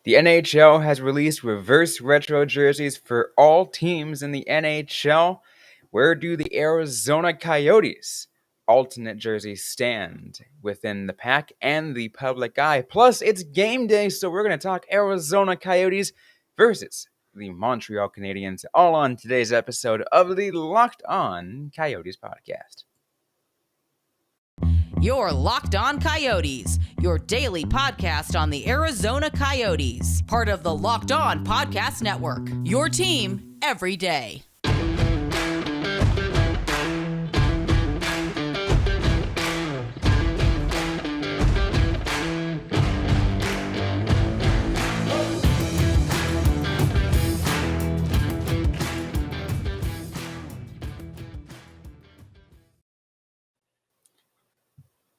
The NHL has released reverse retro jerseys for all teams in the NHL. Where do the Arizona Coyotes alternate jerseys stand within the pack and the public eye? Plus, it's game day, so we're going to talk Arizona Coyotes versus the Montreal Canadiens, all on today's episode of the Locked On Coyotes podcast. You're Locked On Coyotes, your daily podcast on the Arizona Coyotes, part of the Locked On Podcast Network, your team every day.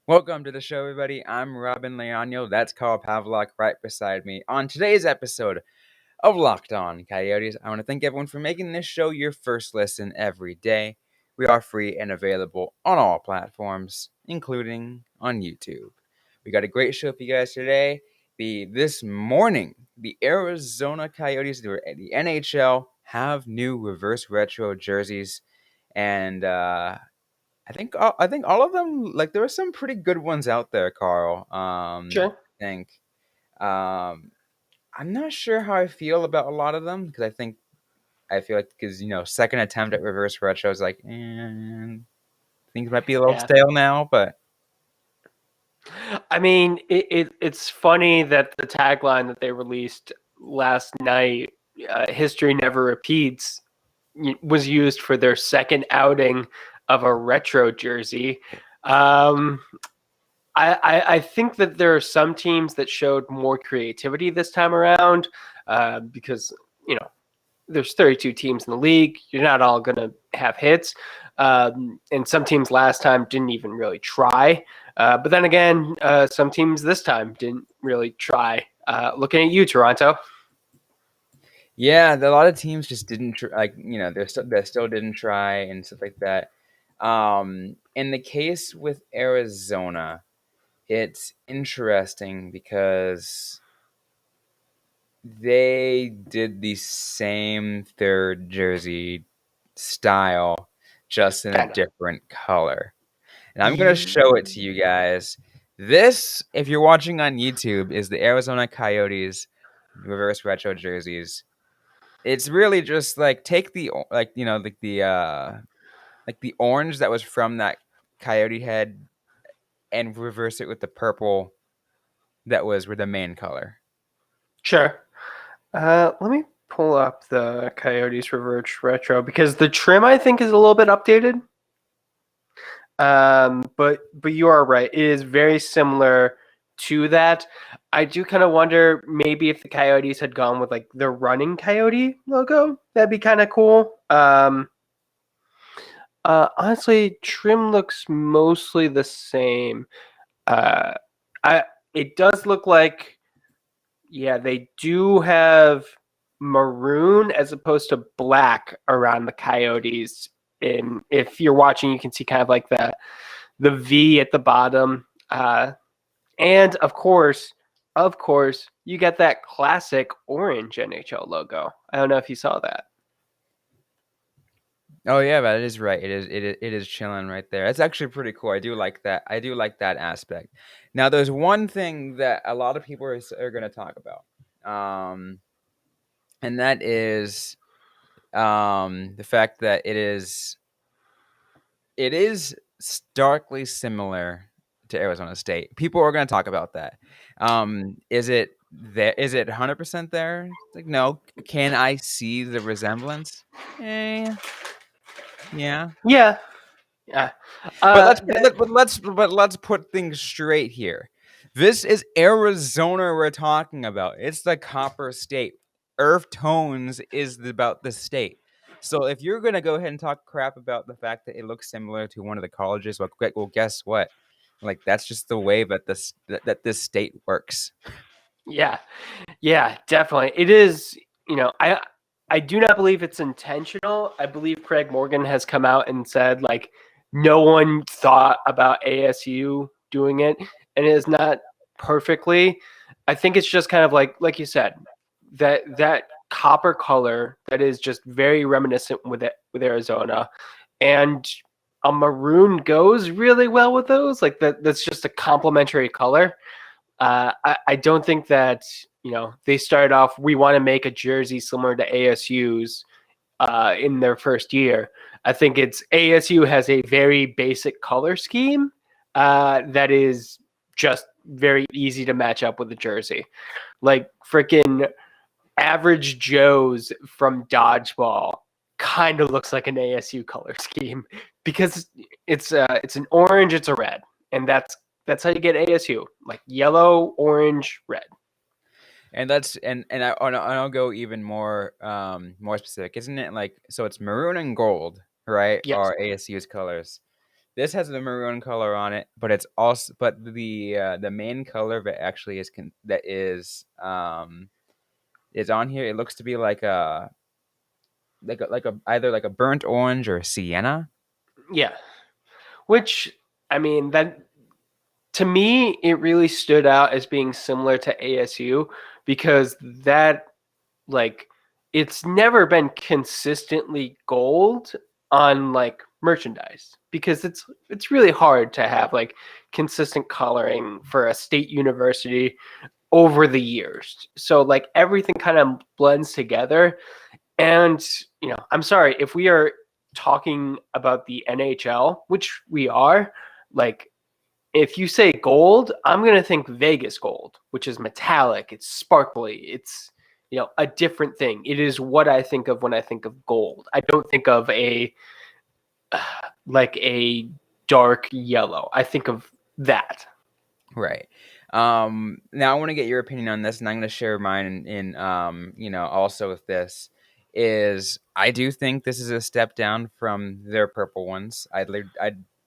Welcome to the show, everybody. I'm Robyn Leonio. That's Carl Pavlak right beside me. On today's episode of Locked On Coyotes, I want to thank everyone for making this show your first listen every day. We are free and available on all platforms, including on YouTube. We got a great show for you guys today. This morning, the Arizona Coyotes, the NHL, have new reverse retro jerseys, and I think all of them, like, there were some pretty good ones out there, Carl. Sure. I think. I'm not sure how I feel about a lot of them because I feel like because second attempt at reverse retro is like things might be a little stale now, but I mean, it's funny that the tagline that they released last night, "History Never Repeats," was used for their second outing of a retro jersey. I think that there are some teams that showed more creativity this time around because, there's 32 teams in the league. You're not all going to have hits. And some teams last time didn't even really try. But then again, some teams this time didn't really try. Looking at you, Toronto. Yeah, a lot of teams just didn't they still didn't try and stuff like that. In the case with Arizona, it's interesting because they did the same third jersey style, just in a different color. And I'm going to show it to you guys. This, if you're watching on YouTube, is the Arizona Coyotes reverse retro jerseys. It's really just like take the the orange that was from that coyote head and reverse it with the purple that was the main color. Sure. Let me pull up the Coyotes reverse retro because the trim I think is a little bit updated. But you are right. It is very similar to that. I do kind of wonder maybe if the Coyotes had gone with like the running coyote logo, that'd be kind of cool. Honestly, trim looks mostly the same. It does look like, they do have maroon as opposed to black around the Coyotes. And if you're watching, you can see kind of like the V at the bottom. And of course, you get that classic orange NHL logo. I don't know if you saw that. Oh yeah, that is right. It is chilling right there. It's actually pretty cool. I do like that. I do like that aspect. Now, there's one thing that a lot of people are going to talk about, and that is the fact that it is starkly similar to Arizona State. People are going to talk about that. Is it there? Is it 100% there? Like, no. Can I see the resemblance? Yeah. But let's put things straight here. This is Arizona we're talking about. It's the Copper State. Earth tones is about the state. So if you're gonna go ahead and talk crap about the fact that it looks similar to one of the colleges, well, guess what? Like, that's just the way that this state works. Yeah, definitely. It is. I do not believe it's intentional. I believe Craig Morgan has come out and said, like, no one thought about ASU doing it, and it is not perfectly. I think it's just kind of like you said, that copper color that is just very reminiscent with Arizona, and a maroon goes really well with those. Like that's just a complementary color. I don't think that they started off. We want to make a jersey similar to ASU's in their first year. I think it's ASU has a very basic color scheme that is just very easy to match up with the jersey. Like freaking average Joe's from Dodgeball kind of looks like an ASU color scheme because it's an orange, it's a red, and that's how you get ASU, like yellow, orange, red. And that's and I'll go even more more specific, isn't it? Like, so it's maroon and gold, right? Yes. Are ASU's colors. This has the maroon color on it, but it's also the main color that actually is on here. It looks to be like a either like a burnt orange or sienna. Yeah. Which, I mean, that to me, it really stood out as being similar to ASU because that, like, it's never been consistently gold on like merchandise because it's really hard to have like consistent coloring for a state university over the years. So like everything kind of blends together. And I'm sorry if we are talking about the NHL, which we are, like if you say gold, I'm going to think Vegas gold, which is metallic, it's sparkly, it's a different thing. It is what I think of when I think of gold. I don't think of a like a dark yellow. I think of that. Right. Now I want to get your opinion on this, and I'm going to share mine also with this is I do think this is a step down from their purple ones. I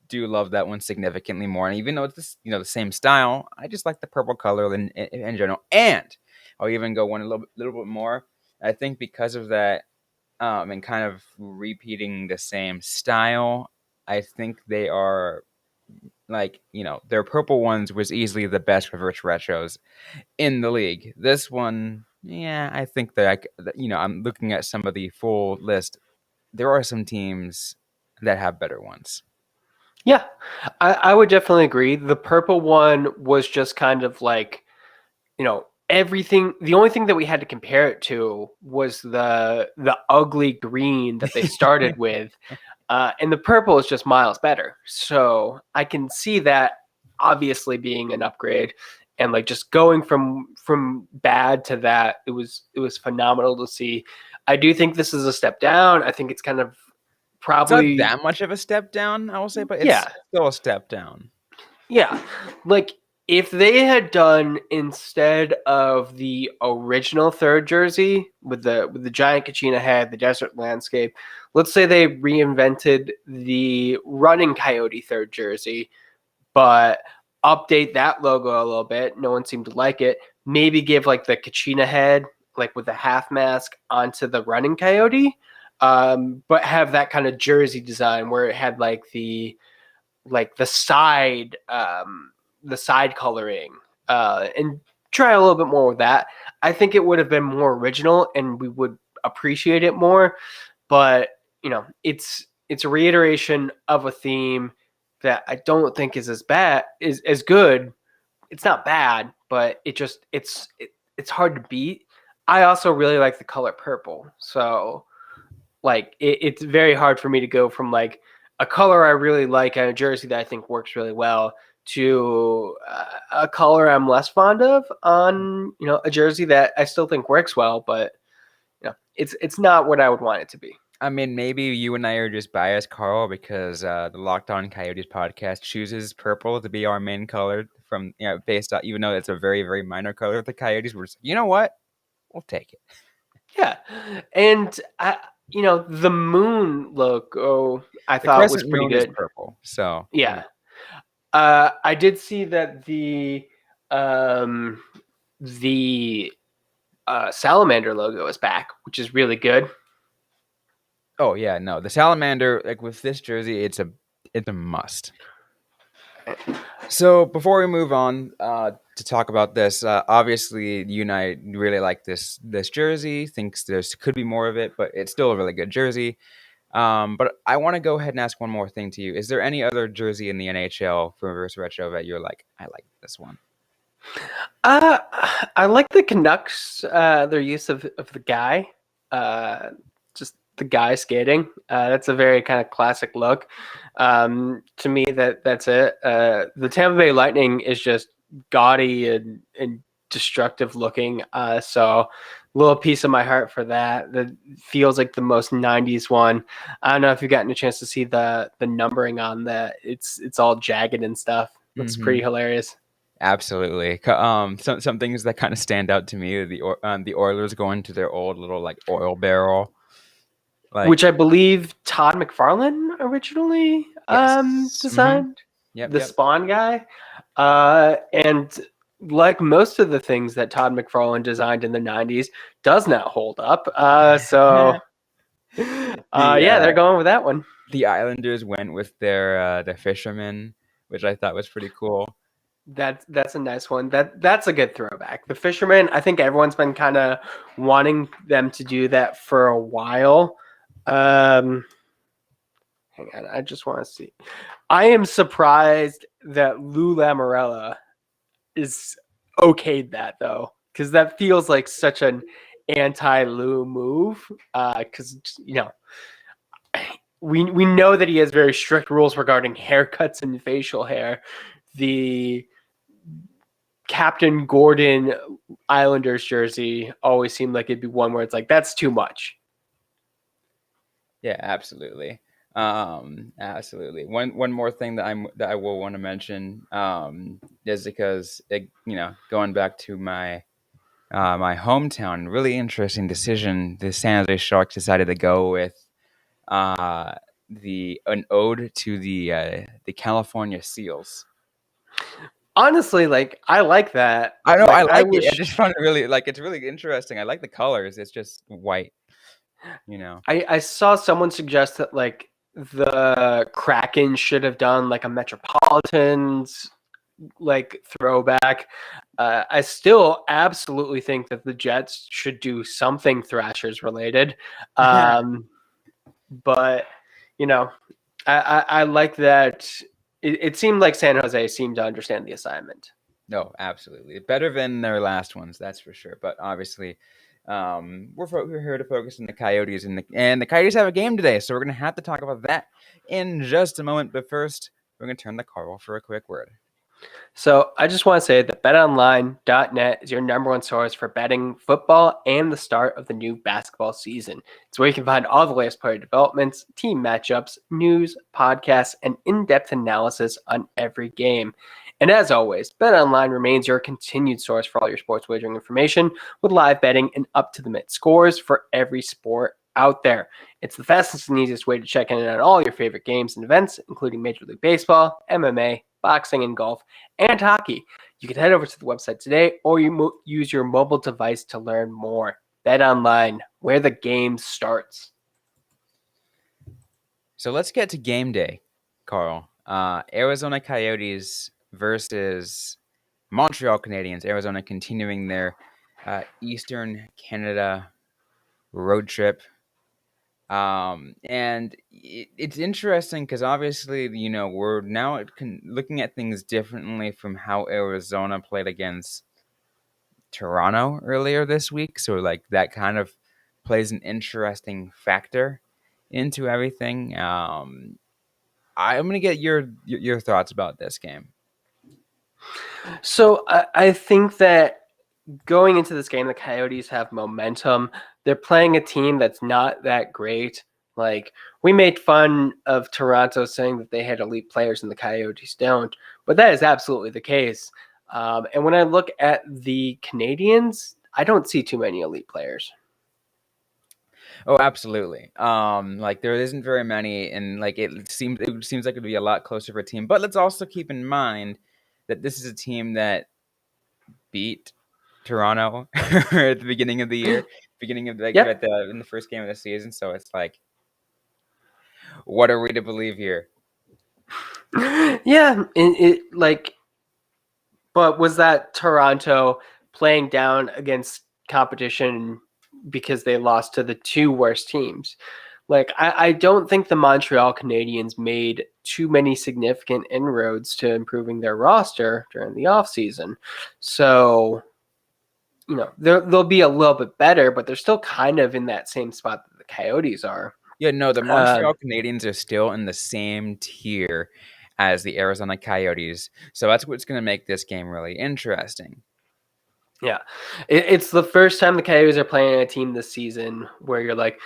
do love that one significantly more, and even though it's this, the same style, I just like the purple color in general. And I'll even go one a little bit more. I think because of that, and kind of repeating the same style, I think they are like, their purple ones was easily the best reverse retros in the league. This one, yeah, I think I'm looking at some of the full list. There are some teams that have better ones. Yeah, I would definitely agree. The purple one was just kind of like, everything. The only thing that we had to compare it to was the ugly green that they started with, and the purple is just miles better. So I can see that obviously being an upgrade, and like just going from bad to that, it was phenomenal to see. I do think this is a step down. I think it's kind of It's not probably that much of a step down, I will say, but it's yeah. still a step down. Yeah. Like if they had done instead of the original third jersey with the giant Kachina head, the desert landscape, let's say they reinvented the running Coyote third jersey, but update that logo a little bit. No one seemed to like it. Maybe give like the Kachina head, like with the half mask onto the running Coyote. But have that kind of jersey design where it had like the side coloring, and try a little bit more with that. I think it would have been more original and we would appreciate it more. But it's a reiteration of a theme that I don't think is is as good. It's not bad, but it's hard to beat. I also really like the color purple, so like it's very hard for me to go from like a color I really like and a jersey that I think works really well to a color I'm less fond of on a jersey that I still think works well, but it's not what I would want it to be. I mean, maybe you and I are just biased, Carl, because the Locked On Coyotes podcast chooses purple to be our main color from based on, even though it's a very very minor color of the Coyotes. We're just, you know what, we'll take it. Yeah, and the moon logo I The thought was crescent pretty moon is good. purple, so Yeah, I did see that um, the salamander logo is back, which is really good. Oh yeah, no, the salamander, like with this jersey, it's a must. So before we move on to talk about this. Obviously, you and I really like this jersey. Thinks there could be more of it, but it's still a really good jersey. But I want to go ahead and ask one more thing to you. Is there any other jersey in the NHL for reverse retro that you're like, I like this one? I like the Canucks, their use of the guy, just the guy skating. That's a very kind of classic look. To me, that's it. The Tampa Bay Lightning is just gaudy and destructive looking. So a little piece of my heart for that. That feels like the most '90s one. I don't know if you've gotten a chance to see the numbering on that. It's all jagged and stuff. Looks pretty hilarious. Absolutely. Some things that kind of stand out to me are the Oilers going to their old little like oil barrel, like Which I believe Todd McFarlane originally yes, designed, yep, the yep. Spawn guy. And like most of the things that Todd McFarlane designed in the 90s, does not hold up. Yeah, they're going with that one. The Islanders went with their fisherman, which I thought was pretty cool. That's a nice one. That's a good throwback. The Fisherman, I think everyone's been kind of wanting them to do that for a while. Hang on, I just want to see. I am surprised that Lou Lamorella is okayed that though, because that feels like such an anti-Lou move. Because we know that he has very strict rules regarding haircuts and facial hair. The Captain Gordon Islanders jersey always seemed like it'd be one where it's like that's too much. Yeah, absolutely. Absolutely. One more thing that I will want to mention is because going back to my my hometown, really interesting decision. The San Jose Sharks decided to go with an ode to the California Seals. Honestly, like I like that. I know, I Like I like it. I wish just found it really it's really interesting. I like the colors. It's just white, you know. I saw someone suggest that like the Kraken should have done like a Metropolitans like throwback. I still absolutely think that the Jets should do something Thrashers related. But you know, I like that. It seemed like San Jose seemed to understand the assignment. No, absolutely. Better than their last ones, that's for sure. But obviously, we're here to focus on the Coyotes, and the Coyotes have a game today, so we're going to have to talk about that in just a moment. But first, we're going to turn to Carl for a quick word. So I just want to say that betonline.net is your number one source for betting football and the start of the new basketball season. It's where you can find all the latest player developments, team matchups, news, podcasts, and in-depth analysis on every game. And as always, BetOnline remains your continued source for all your sports wagering information with live betting and up-to-the-minute scores for every sport out there. It's the fastest and easiest way to check in on all your favorite games and events, including Major League Baseball, MMA, boxing, and golf, and hockey. You can head over to the website today or use your mobile device to learn more. Bet online, where the game starts. So let's get to game day, Carl. Arizona Coyotes versus Montreal Canadiens. Arizona continuing their Eastern Canada road trip. And it's interesting because obviously, we're now looking at things differently from how Arizona played against Toronto earlier this week. So, like, that kind of plays an interesting factor into everything. I'm going to get your thoughts about this game. So I think that going into this game, the Coyotes have momentum. They're playing a team that's not that great. Like, we made fun of Toronto saying that they had elite players and the Coyotes don't, but that is absolutely the case. And when I look at the Canadiens, I don't see too many elite players. Oh, absolutely. Like there isn't very many, and like it seems like it'd be a lot closer for a team. But let's also keep in mind that this is a team that beat Toronto at the beginning of the year, beginning of Yep. in the first game of the season. So it's like, what are we to believe here? Yeah, it like But was that Toronto playing down against competition because they lost to the two worst teams? Like, I don't think the Montreal Canadiens made too many significant inroads to improving their roster during the offseason. So, they'll be a little bit better, but they're still kind of in that same spot that the Coyotes are. Yeah, no, the Uh, Montreal Canadiens are still in the same tier as the Arizona Coyotes. So that's what's going to make this game really interesting. yeah. It's the first time the Coyotes are playing a team this season where you're like,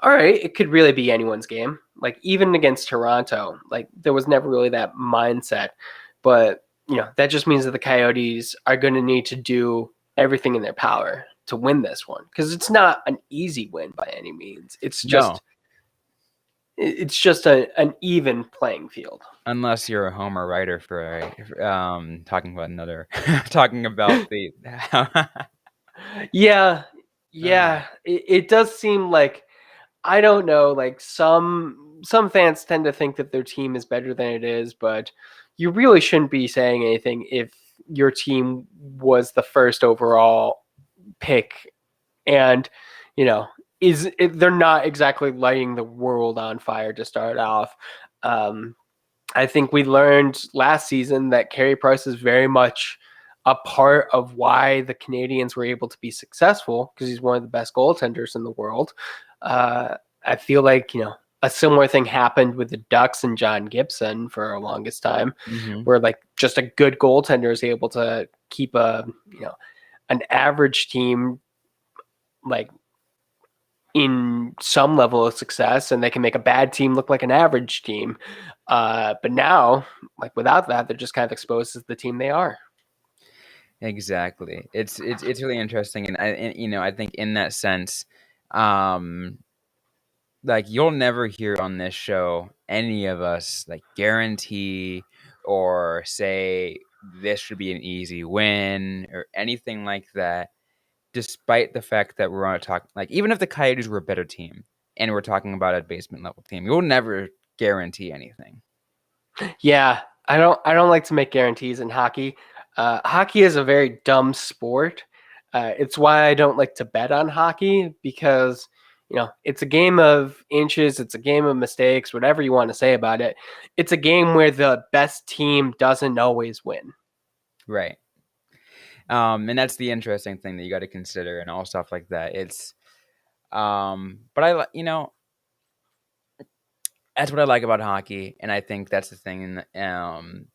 all right, it could really be anyone's game. Like, even against Toronto, like, there was never really that mindset. But, that just means that the Coyotes are going to need to do everything in their power to win this one, because it's not an easy win by any means. It's No, just an even playing field. unless you're a Homer writer for talking about another talking about the Yeah, uh, yeah. It does seem like, I don't know, like some fans tend to think that their team is better than it is, but you really shouldn't be saying anything if your team was the first overall pick and, you know, they're not exactly lighting the world on fire to start off. Um, I think we learned last season that Carey Price is very much a part of why the Canadiens were able to be successful, because he's one of the best goaltenders in the world. I feel like, a similar thing happened with the Ducks and John Gibson for a longest time, mhm. where like just a good goaltender is able to keep an average team like in some level of success, and they can make a bad team look like an average team. But now, like, without that, they're just kind of exposed as the team they are. Exactly. It's really interesting, and I think in that sense, um, like you'll never hear on this show any of us like guarantee or say this should be an easy win or anything like that. Despite the fact that we're on a talk, like even if the Coyotes were a better team and we're talking about a basement level team, you'll never guarantee anything. Yeah, I don't like to make guarantees in hockey. Hockey is a very dumb sport. It's why I don't like to bet on hockey, because it's a game of inches, it's a game of mistakes, whatever you want to say about it. It's a game where the best team doesn't always win. Right. And that's the interesting thing that you got to consider and all stuff like that. But that's what I like about hockey, and I think that's the thing.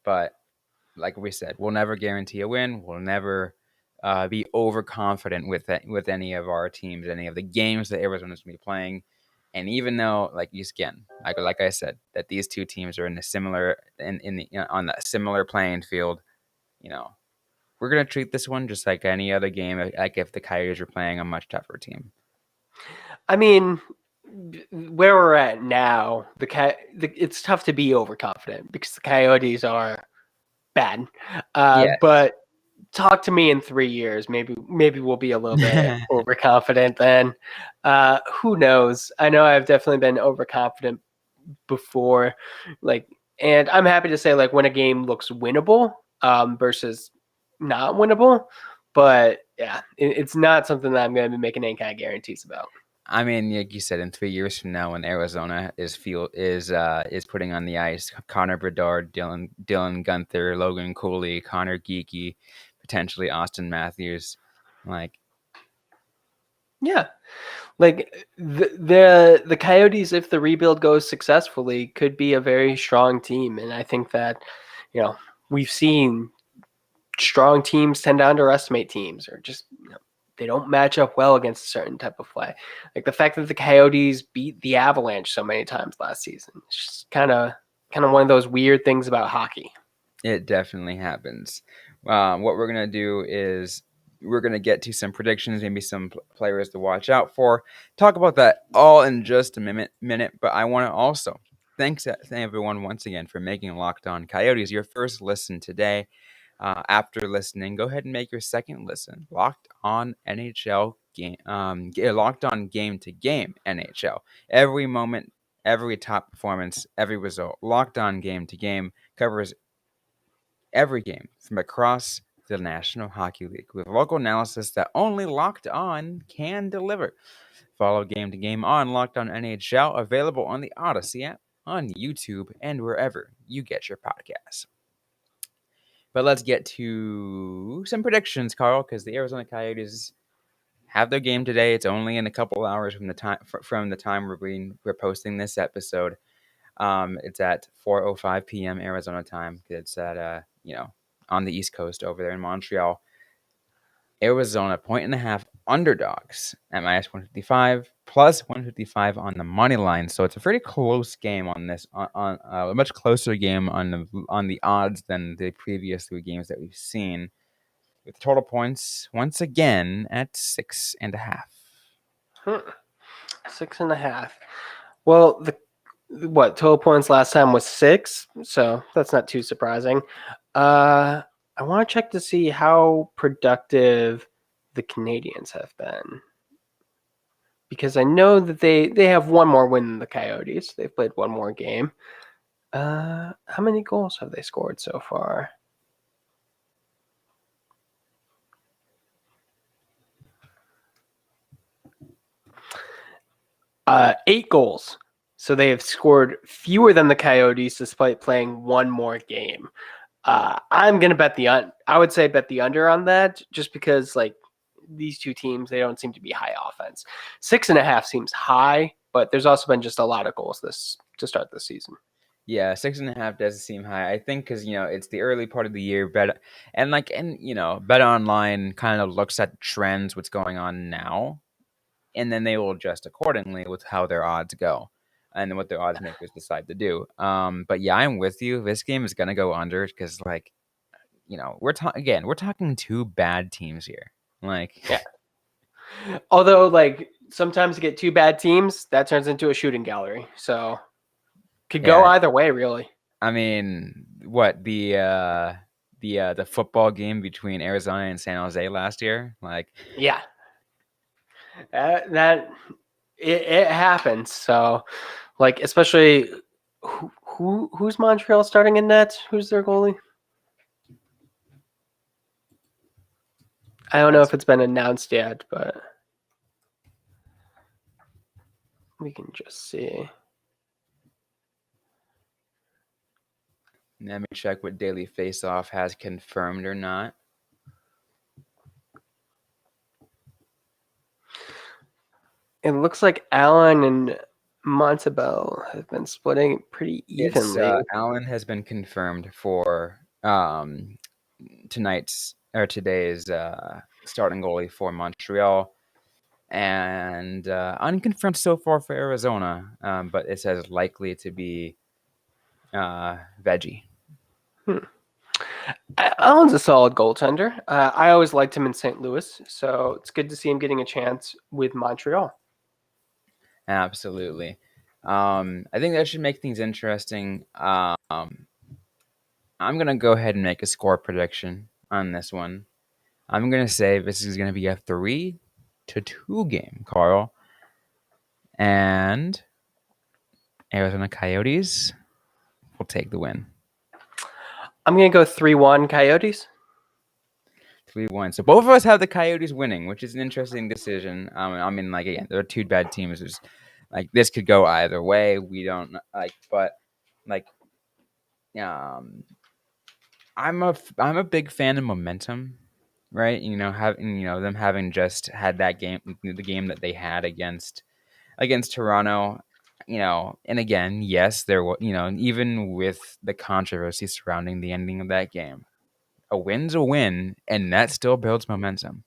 But like we said, we'll never guarantee a win. We'll never be overconfident with any of our teams, any of the games that Arizona's going to be playing. And even though, like I said, that these two teams are in a similar in the on that similar playing field, you know, we're gonna treat this one just like any other game. Like if the Coyotes are playing a much tougher team. I mean, where we're at now, it's tough to be overconfident because the Coyotes are bad. Yes. But talk to me in 3 years. Maybe we'll be a little bit overconfident then. Who knows? I know I've definitely been overconfident before. Like, and I'm happy to say, like, when a game looks winnable versus not winnable. But yeah, it's not something that I'm going to be making any kind of guarantees about. I mean, like you said, in 3 years from now, when Arizona is putting on the ice, Connor Bedard, Dylan Gunther, Logan Cooley, Connor Geeky, potentially Austin Matthews, like Yeah, like the Coyotes, if the rebuild goes successfully, could be a very strong team, and I think that we've seen strong teams tend to underestimate teams, or just they don't match up well against a certain type of play. Like the fact that the Coyotes beat the Avalanche so many times last season, it's just kind of one of those weird things about hockey. it definitely happens. What we're gonna do is we're gonna get to some predictions, maybe some players to watch out for. Talk about that all in just a minute. But I want to also thank everyone once again for making Locked On Coyotes your first listen today. After listening, go ahead and make your second listen. Locked On NHL game, Locked On Game to Game NHL. Every moment, every top performance, every result. Locked On Game to Game covers every game from across the National Hockey League with local analysis that only Locked On can deliver. Follow Game to Game on Locked On NHL, available on the Audacy app, on YouTube, and wherever you get your podcasts. But let's get to some predictions, Carl, because the Arizona Coyotes have their game today. It's only in a couple hours from the time we're posting this episode. It's at 4:05 p.m. Arizona time. It's at on the East Coast over there in Montreal. Arizona 1.5 underdogs at -155 plus 155 on the money line. So it's a pretty close game on this, on a much closer game on the odds than the previous 3 games that we've seen. With total points once again at 6.5. 6.5. Well, total points last time was 6, so that's not too surprising. I want to check to see how productive the Canadiens have been, because I know that they have one more win than the Coyotes. They've played one more game. How many goals have they scored so far? Uh, 8 goals. So they have scored fewer than the Coyotes despite playing one more game. I'm gonna bet I would say bet the under on that, just because like these two teams, they don't seem to be high offense. 6.5 seems high, but there's also been just a lot of goals to start this season. Yeah, 6.5 doesn't seem high. I think because it's the early part of the year, bet Online kind of looks at trends, what's going on now, and then they will adjust accordingly with how their odds go, and what their odds makers decide to do. But yeah, I'm with you. This game is gonna go under because we're talking 2 bad teams here. Yeah. Although, like, sometimes you get 2 bad teams, that turns into a shooting gallery. So could go either way, really. I mean, what the football game between Arizona and San Jose last year? Yeah, that it happens. So, like, especially who's Montreal starting in net? Who's their goalie? I don't know if it's been announced yet, but we can just see. Let me check what Daily Faceoff has confirmed or not. It looks like Allen and Montebello have been splitting pretty evenly. Allen has been confirmed for today's starting goalie for Montreal, and unconfirmed so far for Arizona, but it says likely to be Veggie. Allen's a solid goaltender. I always liked him in St. Louis, so it's good to see him getting a chance with Montreal. Absolutely. I think that should make things interesting. I'm going to go ahead and make a score prediction on this one. I'm going to say this is going to be a 3-2 game, Carl. And Arizona Coyotes will take the win. I'm going to go 3-1 Coyotes. 3-1. So both of us have the Coyotes winning, which is an interesting decision. Again, there are 2 bad teams. This could go either way. We don't I'm a big fan of momentum, right? Them having just had that game, the game that they had against Toronto, and again, yes, there was, even with the controversy surrounding the ending of that game, a win's a win, and that still builds momentum.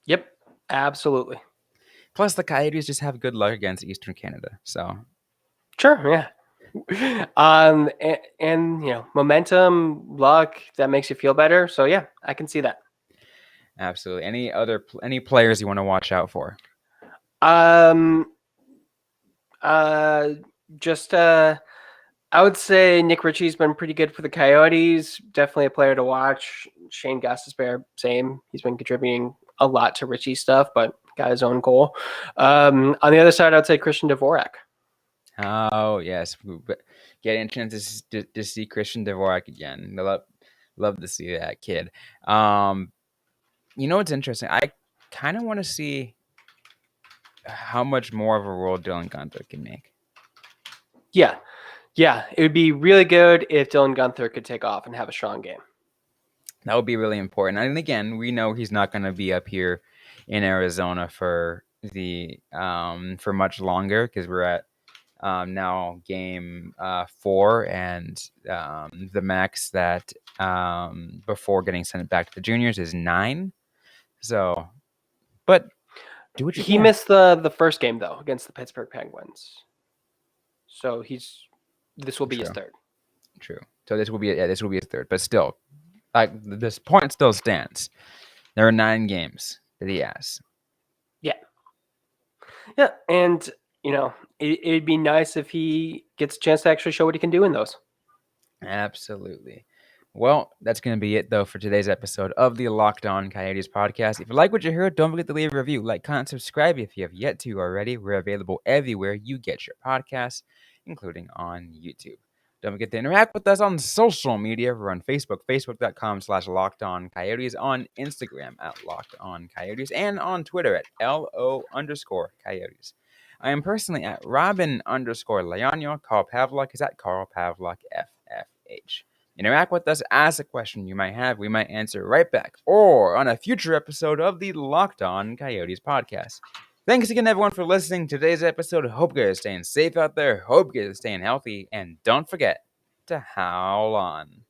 Yep, absolutely. Plus, the Coyotes just have good luck against Eastern Canada, so sure, yeah. And momentum, luck, that makes you feel better. So yeah, I can see that. Absolutely. Any players you want to watch out for? I would say Nick Ritchie's been pretty good for the Coyotes. Definitely a player to watch. Shane Gostisbehere, same. He's been contributing a lot to Ritchie's stuff, but got his own goal. On the other side, I'd say Christian Dvorak. Oh, yes. Getting a chance to see Christian Dvorak again. Love to see that kid. What's interesting? I kind of want to see how much more of a role Dylan Gunther can make. Yeah. Yeah. It would be really good if Dylan Gunther could take off and have a strong game. That would be really important. And again, we know he's not going to be up here in Arizona for for much longer because we're at now game 4, and the max that before getting sent back to the juniors is 9. So, but do what you He can. missed the first game though against the Pittsburgh Penguins. So this will be his third. True. So this will be his third, but still, like this point still stands. There are 9 games that he has. Yeah. Yeah, and it'd be nice if he gets a chance to actually show what he can do in those. Absolutely. Well, that's going to be it, though, for today's episode of the Locked On Coyotes podcast. If you like what you heard, don't forget to leave a review, like, comment, subscribe if you have yet to already. We're available everywhere you get your podcasts, including on YouTube. Don't forget to interact with us on social media. We're on Facebook, facebook.com/LockedOnCoyotes, on Instagram @LockedOnCoyotes, and on Twitter at LO_Coyotes. I am personally at Robyn_Leonio. Carl Pavlik is at Carl Pavlik FFH. Interact with us, ask a question you might have. We might answer right back, or on a future episode of the Locked On Coyotes podcast. Thanks again, everyone, for listening to today's episode. Hope you guys are staying safe out there. Hope you guys are staying healthy. And don't forget to howl on.